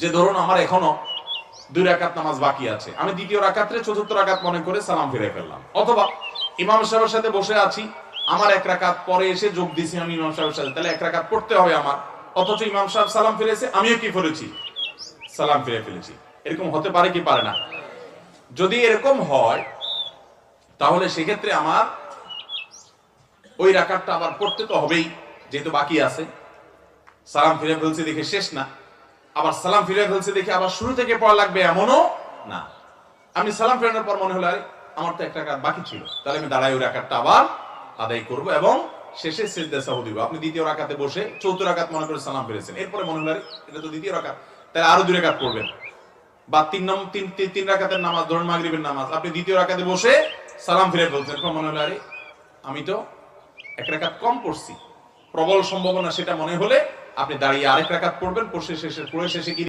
যে ধরুন আমার এখনো 2 রাকাত নামাজ বাকি আছে, আমি দ্বিতীয় রাকাতে চতুর্থ রাকাত মনে করে সালাম ফিরে ফেললাম, অথবা ইমাম সাহেবের সাথে বসে আছি, আমার 1 রাকাত পরে এসে যোগ দিছি আমি ইমাম সাহেবের সাথে, তাহলে 1 রাকাত পড়তে হবে আমার, অথচ ইমাম সাহেব সালাম ফিরেছে, আমিও কি করেছি, সালাম ফিরে ফেলেছি। এরকম হতে পারে কি পারে না? যদি এরকম হয় তাহলে সেক্ষেত্রে আমার ওই রাকাতটা আবার পড়তে তো হবেই, যেহেতু বাকি আছে। সালাম ফিরে ফেলছে দেখে শেষ না, আবার সালাম ফিরে ফেলছে দেখে আবার শুরু থেকে পড়া লাগবে এমনও না। আমি সালাম ফেরানোর পর মনে হলো আরে আমার তো 1 রাকাত বাকি ছিল, তাহলে আমি দাঁড়াই ওই রাকাতটা আবার আদায় করব এবং শেষে সিজদা সাহু দিব। আপনি দ্বিতীয় রাকাতে বসে চতুর্থ রাকাত মনে করে সালাম ফিরেছেন, এরপরে মনে হলো আরে এটা তো দ্বিতীয় রাকাত, তাহলে আরো 2 রাকাত পড়বেন। বা 3 রাকাতের নামাজ, ধরুন মাগরিবের নামাজ, আপনি দ্বিতীয় রাকাতে বসে সালাম ফিরে ফেলছেন, এরপর মনে হলো আরে আমি তো 1 রাকাত কম পড়ছি, প্রবল সম্ভাবনা সেটা মনে হলে আপনি দাঁড়িয়ে আরেক রাকাত পড়বেন, পড়ে শেষে কি